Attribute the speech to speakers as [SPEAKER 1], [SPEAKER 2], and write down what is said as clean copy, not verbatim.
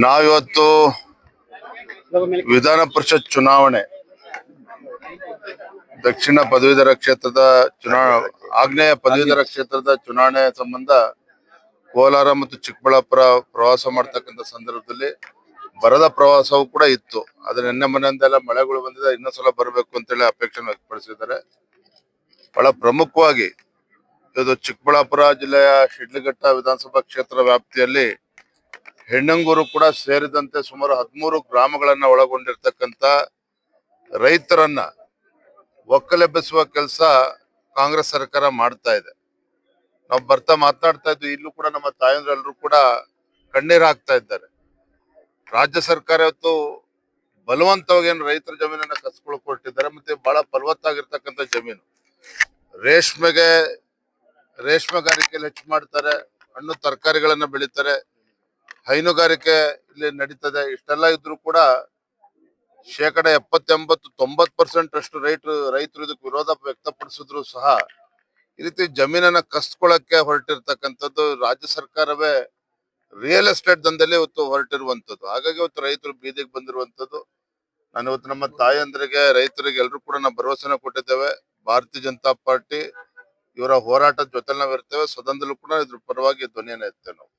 [SPEAKER 1] ನಾವಿವತ್ತು ವಿಧಾನ ಪರಿಷತ್ ಚುನಾವಣೆ ದಕ್ಷಿಣ ಪದವೀಧರ ಕ್ಷೇತ್ರದ ಆಗ್ನೇಯ ಪದವೀಧರ ಕ್ಷೇತ್ರದ ಚುನಾವಣೆ ಸಂಬಂಧ ಕೋಲಾರ ಮತ್ತು ಚಿಕ್ಕಬಳ್ಳಾಪುರ ಪ್ರವಾಸ ಮಾಡ್ತಕ್ಕಂಥ ಸಂದರ್ಭದಲ್ಲಿ ಬರದ ಪ್ರವಾಸವೂ ಕೂಡ ಇತ್ತು. ಆದ್ರೆ ನಿನ್ನೆ ಮನೆಯಿಂದೆಲ್ಲ ಮಳೆಗಳು ಬಂದಿದೆ, ಇನ್ನೊಂದ್ಸಲ ಬರಬೇಕು ಅಂತೇಳಿ ಅಪೇಕ್ಷೆ ವ್ಯಕ್ತಪಡಿಸಿದ್ದಾರೆ. ಬಹಳ ಪ್ರಮುಖವಾಗಿ ಇದು ಚಿಕ್ಕಬಳ್ಳಾಪುರ ಜಿಲ್ಲೆಯ ಶಿಡ್ಲಘಟ್ಟ ವಿಧಾನಸಭಾ ಕ್ಷೇತ್ರ ವ್ಯಾಪ್ತಿಯಲ್ಲಿ ಹೆಣ್ಣಂಗೂರು ಕೂಡ ಸೇರಿದಂತೆ ಸುಮಾರು 13 ಗ್ರಾಮಗಳನ್ನ ಒಳಗೊಂಡಿರ್ತಕ್ಕಂಥ ರೈತರನ್ನ ಒಕ್ಕಲೆಬ್ಬಿಸುವ ಕೆಲಸ ಕಾಂಗ್ರೆಸ್ ಸರ್ಕಾರ ಮಾಡ್ತಾ ಇದೆ. ನಾವು ಬರ್ತಾ ಮಾತನಾಡ್ತಾ ಇದ್ವಿ, ಇಲ್ಲೂ ಕೂಡ ನಮ್ಮ ತಾಯಂದ್ರೆಲ್ಲರೂ ಕೂಡ ಕಣ್ಣೀರು ಹಾಕ್ತಾ ಇದ್ದಾರೆ. ರಾಜ್ಯ ಸರ್ಕಾರ ಇವತ್ತು ಬಲವಂತವಾಗಿ ಏನು ರೈತರ ಜಮೀನನ್ನ ಕಸ್ಕೊಳಕ್ ಹೊರಟಿದ್ದಾರೆ. ಮತ್ತೆ ಬಹಳ ಫಲವತ್ತಾಗಿರ್ತಕ್ಕಂಥ ಜಮೀನು, ರೇಷ್ಮೆಗಾರಿಕೆಯಲ್ಲಿ ಹೆಚ್ಚು ಮಾಡ್ತಾರೆ, ಹಣ್ಣು ತರಕಾರಿಗಳನ್ನ ಬೆಳೀತಾರೆ, ಹೈನುಗಾರಿಕೆ ಇಲ್ಲಿ ನಡೀತದೆ. ಇಷ್ಟೆಲ್ಲ ಇದ್ರೂ ಕೂಡ 70-80-90% ಅಷ್ಟು ರೈತರು ಇದಕ್ಕೆ ವಿರೋಧ ವ್ಯಕ್ತಪಡಿಸಿದ್ರು ಸಹ ಈ ರೀತಿ ಜಮೀನನ್ನ ಕಸ್ಕೊಳಕ್ಕೆ ಹೊರಟಿರ್ತಕ್ಕಂಥದ್ದು ರಾಜ್ಯ ಸರ್ಕಾರವೇ ರಿಯಲ್ ಎಸ್ಟೇಟ್ ದಂಧೆಯಲ್ಲಿ ಇವತ್ತು ಹೊರಟಿರುವಂತದ್ದು. ಹಾಗಾಗಿ ಇವತ್ತು ರೈತರು ಬೀದಿಗೆ ಬಂದಿರುವಂತದ್ದು. ನಾನು ಇವತ್ತು ನಮ್ಮ ತಾಯಂದ್ರಿಗೆ, ರೈತರಿಗೆ ಎಲ್ರು ಕೂಡ ನಾವು ಭರವಸೆನ ಕೊಟ್ಟಿದ್ದೇವೆ. ಭಾರತೀಯ ಜನತಾ ಪಾರ್ಟಿ ಇವರ ಹೋರಾಟದ ಜೊತೆ ನಾವು ಇರ್ತೇವೆ. ಸದನದಲ್ಲೂ ಕೂಡ ಇದ್ರ ಪರವಾಗಿ ಧ್ವನಿಯನ್ನ ಎತ್ತೇವೆ ನಾವು.